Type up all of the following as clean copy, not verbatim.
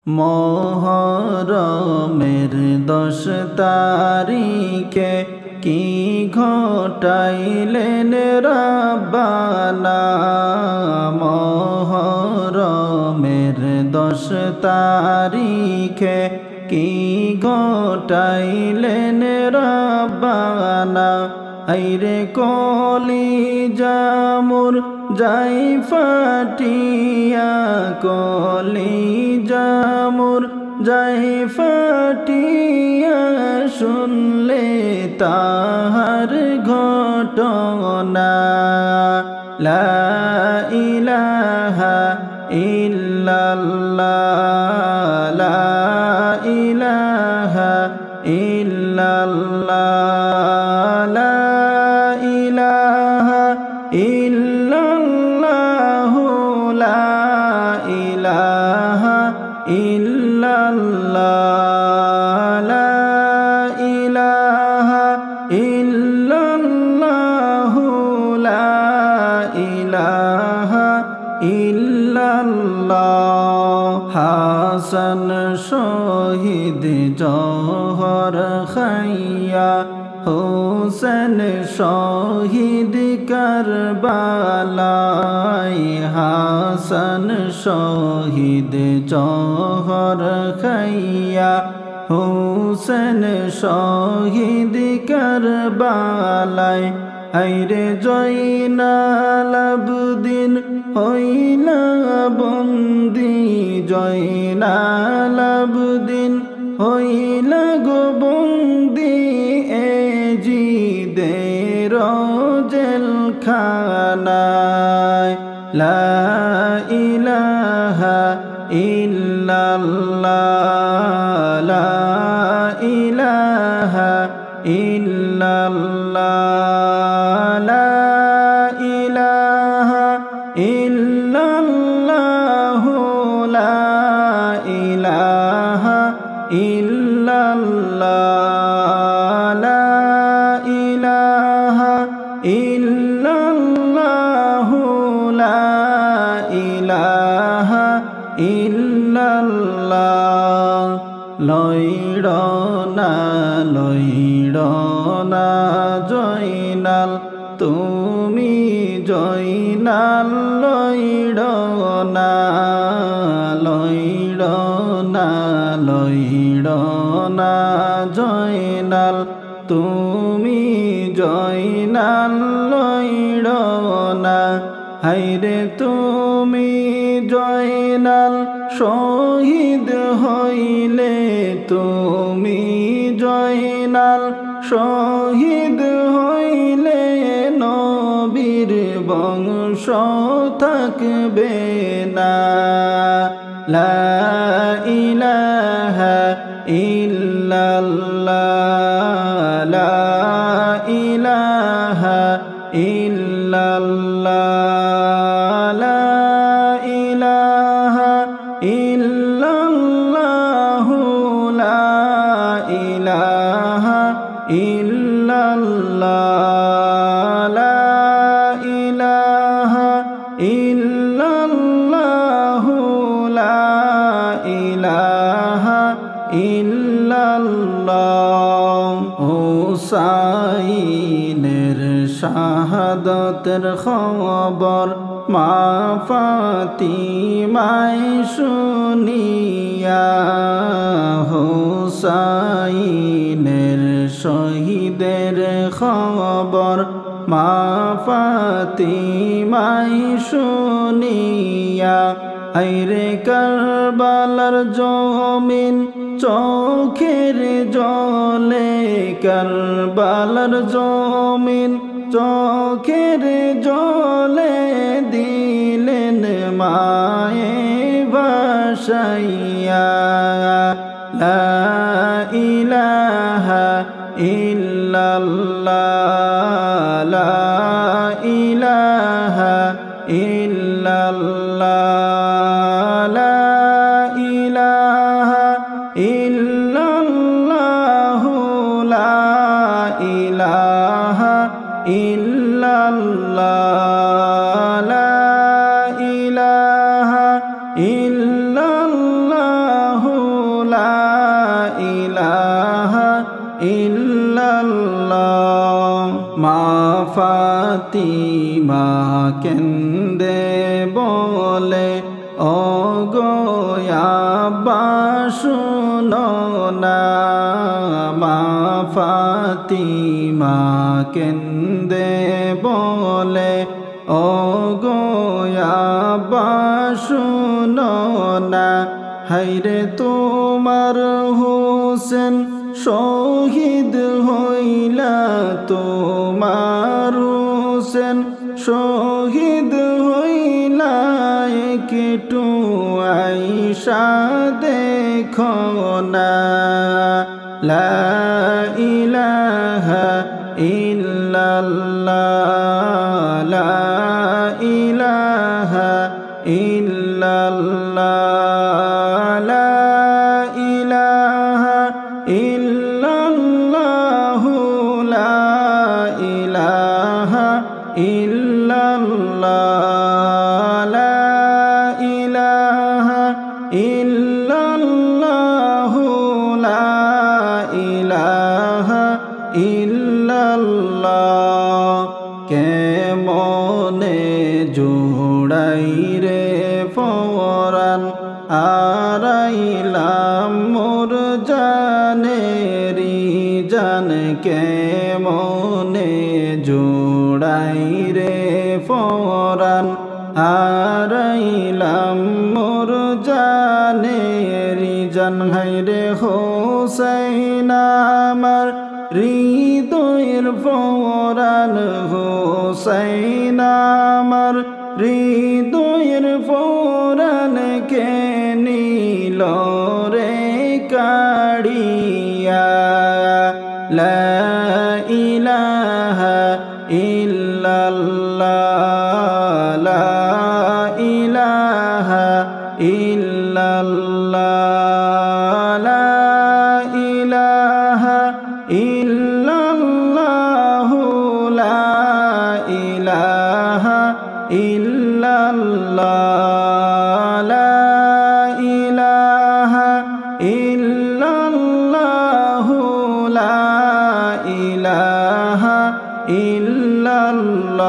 মুহররমের 10 তারিখে কি ঘটাইলেন রব্বানা। মুহররমের 10 তারিখে কি ঘটাইলেন রব্বানা। আইরে কলিজা মোর যাই ফাটিয়া, কলিজা মোর যাই ফাটিয়া, শুনলে তাহার ঘটনা। লা ইলাহা ইল্লাল্লাহ, লা ইলাহা ইল্লাল্লাহ, লা ইলাহা ইল্লাল্লাহ, লা ইলাহা ইল্লাল্লাহ, লা ইলাহা ইল্লাল্লাহ, লা ইলাহা ইল্লাল্লাহ। হাসান শহীদ জওহর খাইয়া, হোসেন শহীদ কারবালায়। হাসান শহীদ জওহর খাইয়া, হোসেন শহীদ কারবালায়। হায়রে জয়নাল আবদিন হইলা বন্দি, জয়নাল আবদিন হইলা গো বন্দি, এ জিদের জেলখানায়। লা ইলাহা ইল্লাল্লাহ, লা ইলাহা ইল্লাল্লাহ, লা ইলাহা ইল্লাল্লাহ, লা ইলাহা ইল্লাল্লাহ, লা ইলাহা ইল্লাল্লাহ, লা ইলাহা ইল্লাল্লাহ। লইড়না লইড়না জয়নাল, তুমি জয়নাল লইড়না, লইড়না লইড়না জয়নাল, তুমি জয়নাল লইড়না। হায়রে তুমি জয়নাল শহীদ হইলে, তুমি জয়নাল শহীদ হইলে, নবীর বংশ থাকবে না। লা ইলাহা ইল্লাল্লাহ, লা ইলাহা ইল্লাল্লাহ, লা ইলাহা ইল্লাল্লাহ, লা ইলাহা ইল্লাল্লাহ, লা ইলাহা ইল্লাল্লাহ, লা ইলাহা ইল্লাল্লাহ। হুসাইনের শাহাদাতের খবর মা ফাতিমায় শুনিয়া, হুসাইনের শহীদের খবর মা ফাতিমায় শুনিয়া। হায়রে কারবালার জমিন চোখের জলে, কারবালার জমিন চোখের জলে, দিলেন মায়ে ভাসাইয়া। লা ইলাহা ইল্লাল্লাহ, লা ইলাহা ইল্লাল্লাহ, লা ইলাহা ইল্লাল্লাহ, লা ইলাহা ইল্লাল্লাহ, লা ইলাহা ইল্লাল্লাহ, ইলাহা ইল্লাল্লাহ। মা ফাতিমা কেন্দে বলে ওগো আব্বা শুনো না। মা ফাতিমা কেন্দে বলে ওগো আব্বা শুনো না। হায়রে তোমার হোসেন শহীদ হইলা, তোমার হোসেন শহীদ হইলা, একটু আইসা দেখো না। লা ইলাহা ইল্লাল্লাহ, লা ইলাহা ইল্লাল্লাহ, লা ইলাহা ইল্লাল্লাহ, লা ইলাহা ইল্লাল্লাহ, লা ইলাহা ইল্লাল্লাহ, লা ইলাহা ইল্লাল্লাহ। কেমনে জোড়াই রে ফরান আরাইলাম মোর জানেরি জান। কেমনে জোড়াই রে ফরান আরাইলাম মোর জানেরি জান। হায়রে হোসেন আমার হৃদয়ের ফরান, হোসেন আমার হৃদয়ের ফরান কে নীল রে কাড়িয়া। লা ইলাহা ইল্লাল্লাহ, লা ইলাহা ইল্লাল্লাহ, লা ইলাহা ইল্লাল্লাহ, লা ইলাহা ইল্লাল্লাহ, লা ইলাহা ইল্লাল্লাহ, লা ইলাহা ইল্লাল্লাহ।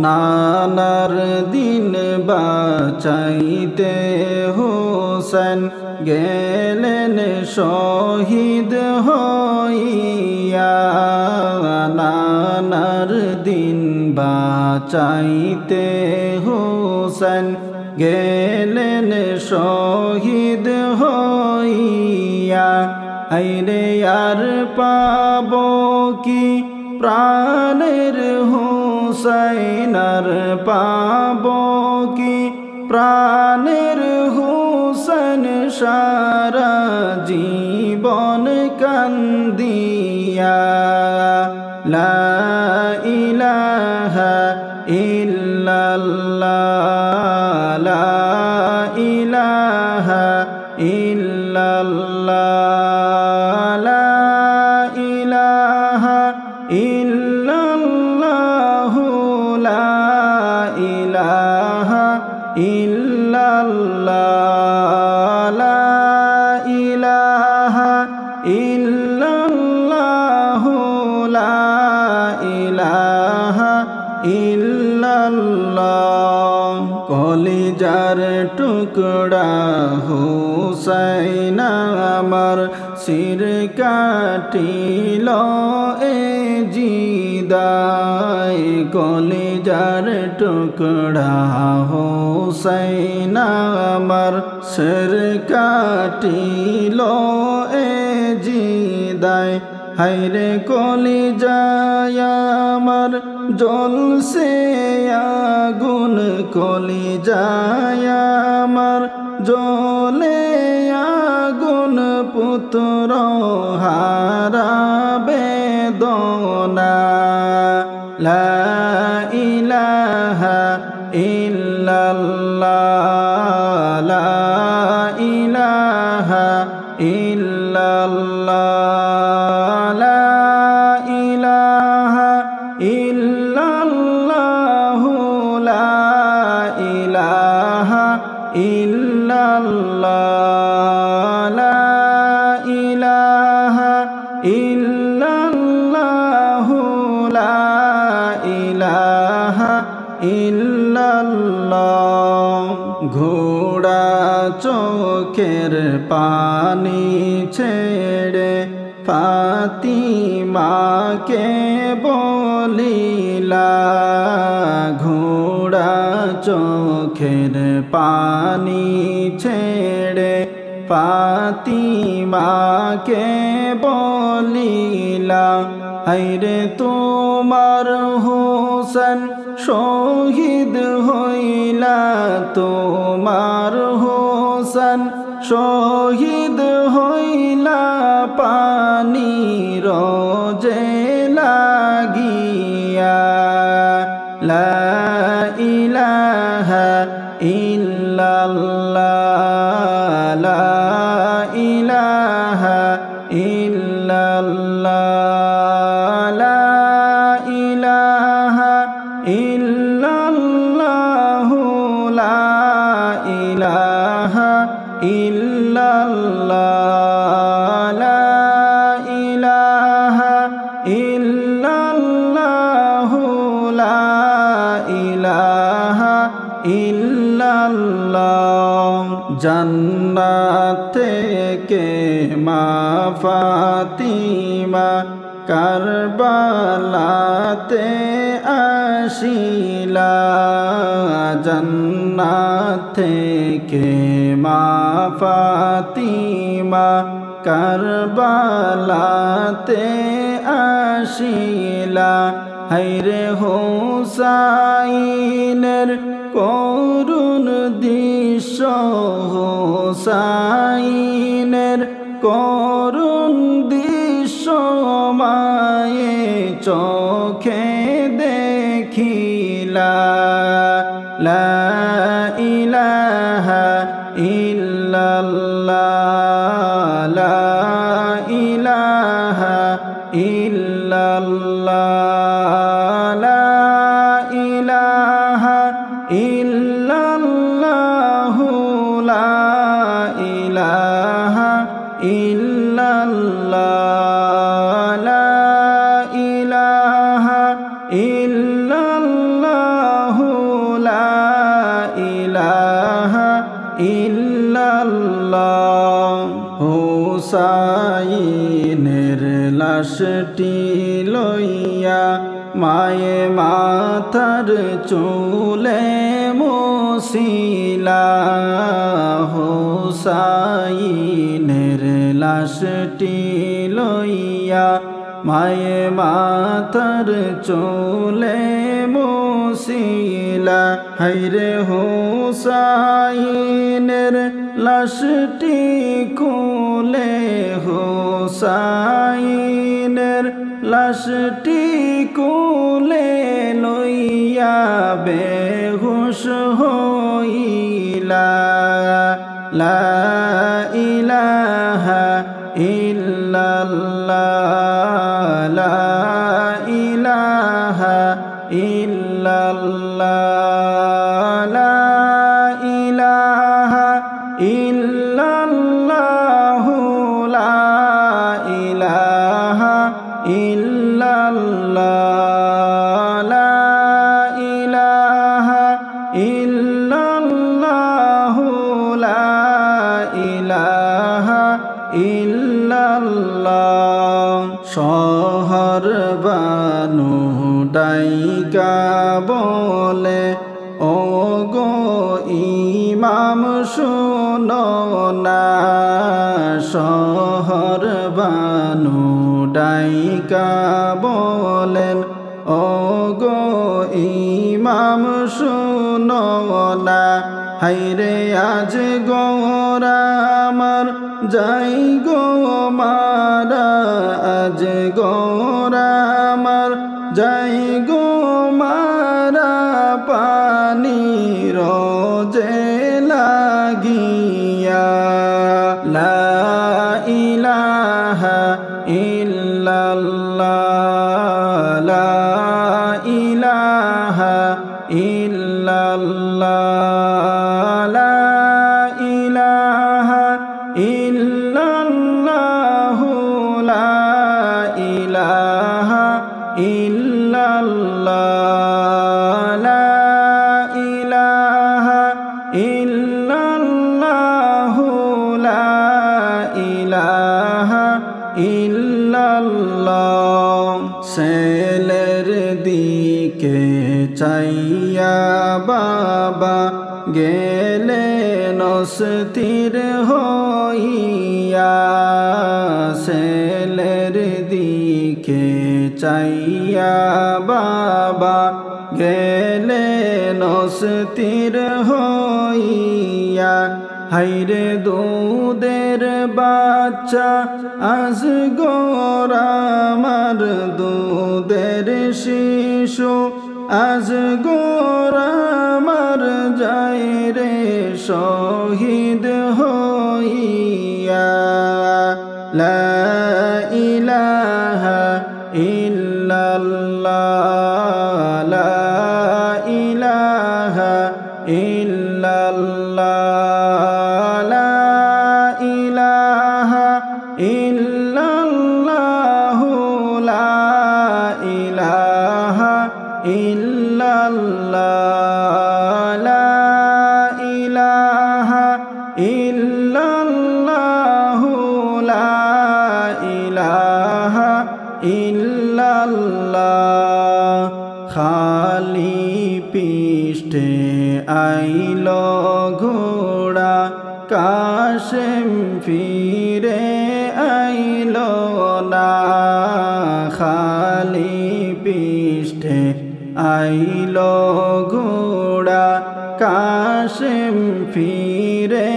নানার দিন বাঁচাইতে হোসেন গেলেন শহীদ হইয়া। নানার দিন বাঁচাইতে হোসেন গেলেন শহীদ হইয়া। আইরে আর পাব কি প্রাণের হোসেন, আর পাব কি প্রাণের হোসেন, সারা জীবন কান্দিয়া। লা ইলাহা ইল্লাল্লাহ, লা ইলাহা ইল্লাল্লাহ, লা ইলাহা ইল্লাল্লাহ, লা ইলাহা ইল্লাল্লাহ, লা ইলাহা ইল্লাল্লাহ, লা ইলাহা ইল্লাল্লাহ। কলিজার টুকরা হোসেন আমার শির কাটিল এ জিদাই। কলিজার টুকরা হোসেন আমার শির কাটিল এ জিদাই। হায়রে কলিজায় আমার জ্বলছে আগুন, কলিজায় আমার জ্বলে আগুন, পুত্র হারা বেদনা। লা ইলাহা ইল্লাল্লাহ, লা ইলাহা ইল্লাল্লাহ, লা ইলাহা ইল্লাল্লাহ, লা ইলাহা ইল্লাল্লাহ, লা চোখের পানি ছেড়ে ফাতিমাকে বলিলা, ঘোড়া চোখের পানি ছেড়ে ফাতিমাকে বলিলা, হায়রে তোমার হোসেন শহীদ হইলা, তোমার হোসেন শহীদ হইলা, পানি রোজে লাগিয়া। লা ইলাহা ইল্লাল্লাহ, লা ইলাহা ইল্লাল্লাহ, লা ইলাহা ইল্লাল্লাহ, লা ইলাহা ইল্লাল্লাহ, লা ইলাহা ইল্লাল্লাহ, লা ইলাহা ইল্লাল্লাহ। জান্নাত থেকে মা ফাতিমা কারবালাতে আসিলা, জান্নাত থেকে মা ফাতিমা কারবালাতে আসিলা, হায়রে হোসাইনের করুণ দৃশ্য, হোসাইনের করুণ দৃশ্য মায়ে চোখে দেখিলা। লা ইলাহা ইল্লাল্লাহ, লা ইলাহা ইল্লাল্লাহ, লা ইলাহা ইল্লাল্লাহ, লা ইলাহা ইল্লাল্লাহ, লা ইলাহা ইল্লাল্লাহ, লা ইলাহা ইল্লাল্লাহ। হুসাইনের লাশটি লইয়া মায়ে মাথার চুলে মুছিলা, হুসাইনের লাশটি লইয়া মায়ে মাথার চুলে মুছিলা, হায়রে হুসাইনের লাশটি খুলে, হুসাইনের লাশটি কুলে লইয়া বেহুশ হইলা। লা ইলাহা ইল্লাল্লাহ, লা ইলাহা ইল্লাল্লাহ, লা ইলাহা ইল্লাল্লাহ, লা ইলাহা ইল্লাল্লাহ, লা ইলাহা ইল্লাল্লাহ, লা ইলাহা ইল্লাল্লাহ। শহর বানু ডাইকা বলে, ও গো ইমাম শোনো না, শহর বানু ডাইকা বলেন, ও গো ইমাম শোনো না, হায়রে আজ গোরা আমার যাই গো মারা, আজ গোরা আমার যাই গো মারা, পানি রোজে লাগিয়া। লা ইলাহা ইল্লাল্লাহ, লা ইলাহা ইল্লাল্লাহ, লা ইলাহা ইল্লাল্লাহ, লা ইলাহা ইল্লাল্লাহ, লা ইলাহা ইল্লাল্লাহ, ইল্লাল্লাহ ছেলের দিকে চাইয়া বাবা গেলেন অস্থির হইয়া ছেলের দিকে চাইয়া বাবা গেলেন অস্থির হইয়া হায়রে দুধের বাচ্চা আজ গোরামার দুধের শিশু আজ গোরামার যায় রে শহীদ হইয়া লা ইলাহা ইল্লাল্লাহ লা ইলাহা ইল্লাল্লাহ লা ইলাহা ইল্লাল্লাহ লা ইলাহা ইল্লাল্লাহ লা ইলাহা ইল্লাল্লাহ লা ইলাহা ইল্লাল্লাহ খালি পৃষ্ঠে আইল ঘোড়া কাশেম ফিরে আইল না খালি পৃষ্ঠে আইল ঘোড়া কাশেম ফিরে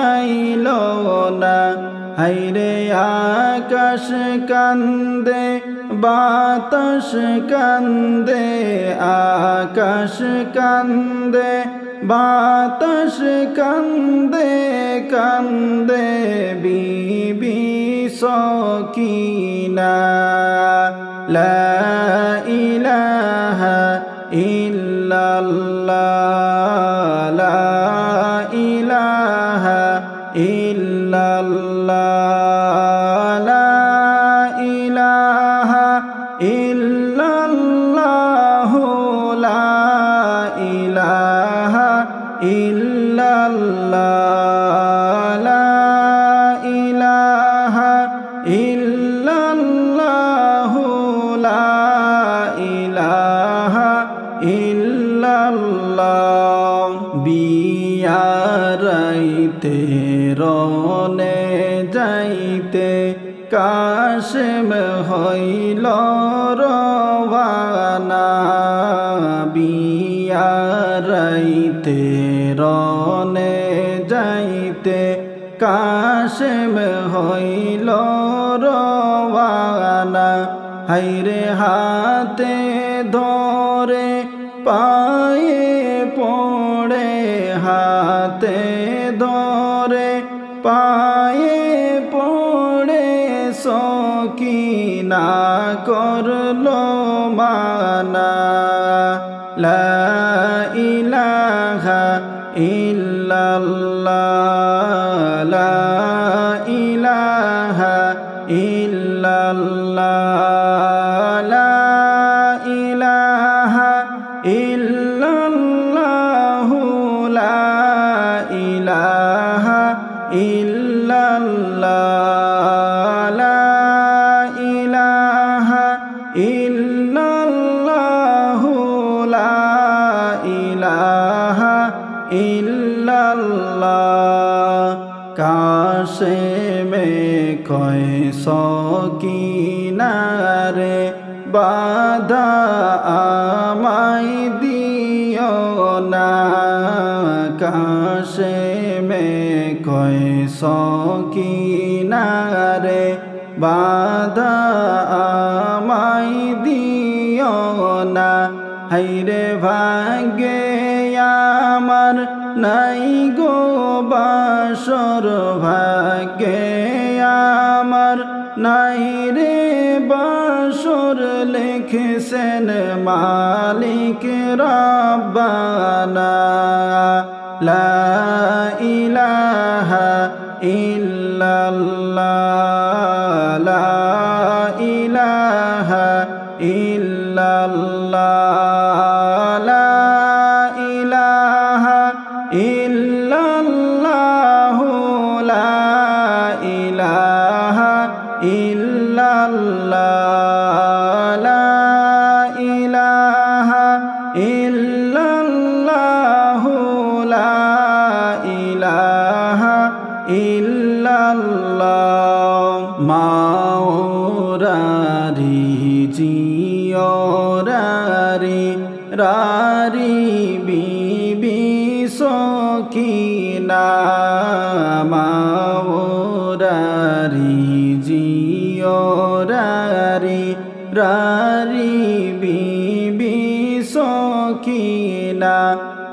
আইল না হায়রে আকাশ কান্দে বাতাস কান্দে আকাশ কান্দে বাতাস কান্দে কান্দে বিবি সকিনা লা ইলাহা ইল্লাল্লাহ লা ইলাহা ইল্লাল্লাহ লা ইলাহা ইল্লাল্লাহ লা ইলাহা ইল্লাল্লাহ লা ইলাহা ইল্লাল্লাহ লা ইলাহা ইল্লাল্লাহ বিয়ারাইতে রনে যাইতে কাশেম হইল রওয়ানা বিয়ারাইতে রনে যাইতে কাশেম হইল রওয়ানা হায়রে হাতে ধরে পায়ে পড়ে হাতে ধরে পায়ে পড়ে সকিনা করলো মানা লা ইলাহা ইল্লাল্লাহ লা ইলাহা ইল্লাল্লাহ লা ইলাহা ইল্লাল্লাহ লা ইলাহা ইল্লাল্লাহ লা ইলাহা ইল্লাল্লাহ লা ইলাহা ইল্লাল্লাহ কাশেমে কয় সকিনারে বাধা আমায় দিও না কাশেমে কয় সকিনারে বাধা আমায় দিও না হায়রে ভাগ্যে আমার নাই গো বাসর ভাগ্যে আমার নাই রে বাসর লিখছেন মালিক রব্বানা লা ইলাহা ইল্লাল্লাহ লা ইলাহা ইল্লাল্লাহ লা ইলাহা ইল্লাল্লাহ লা ইলাহা ইল্লাল্লাহ মাওরারি জিওরারি রারি বিবি সকিনা মাওরারি জিওরারি রারি বিবি সকিনা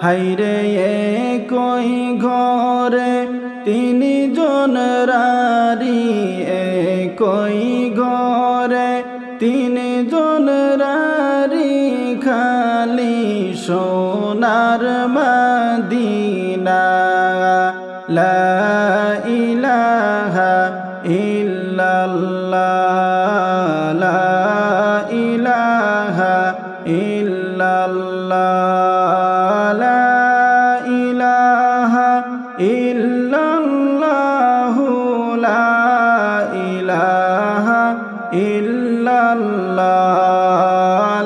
হাইরে কই ঘরে তিনি জন রারি কই ঘরে তিনি জন রারি খালি সোনার মদিনা লা ইলাহা ইল্লাল্লাহ লা ইলাহা ইল্লাল্লাহ লা ইলাহা ইল্লাল্লাহ লা ইলাহা ইল্লাল্লাহ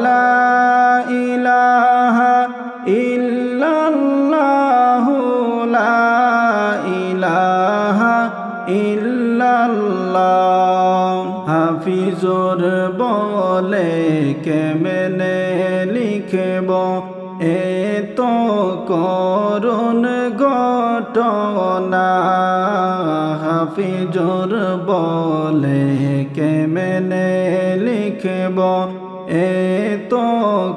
লা ইলাহা ইল্লাল্লাহ লা ইলাহা ইল্লাল্লাহ হাফিজুর বলে কেমনে লিখব এত করুণ ঘটনা হাফিজুর বলে কেমনে লিখব এত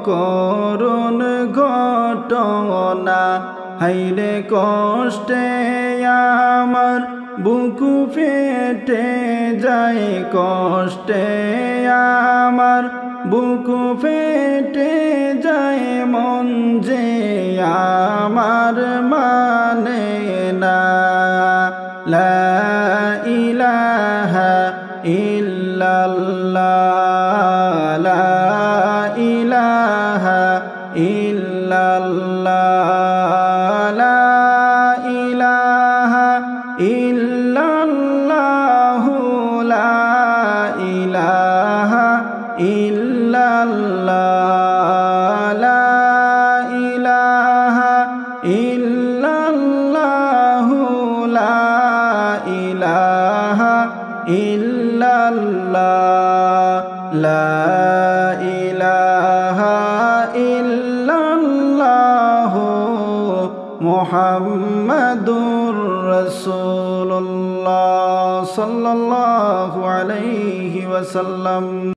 করুণ ঘটনা হাইরে কষ্টে আমার বুকু ফেটে যায় কষ্টে আমার বুকু ফেটে যায় মন যে আমার মানে না লা ইলাহা ইল্লাল্লাহ লা ইলাহা ইল্লাল্লাহ লা ইলাহা ইল্লাল্লাহ লা ইলাহা ইল্লাল্লাহ লা ইলাহা ইল্লাল্লাহ লা ইলাহা ইল্লাল্লাহ লা ইলাহা ইল্লাল্লাহ মুহাম্মাদুর রাসূলুল্লাহ সাল্লাল্লাহু আলাইহি ওয়াসাল্লাম।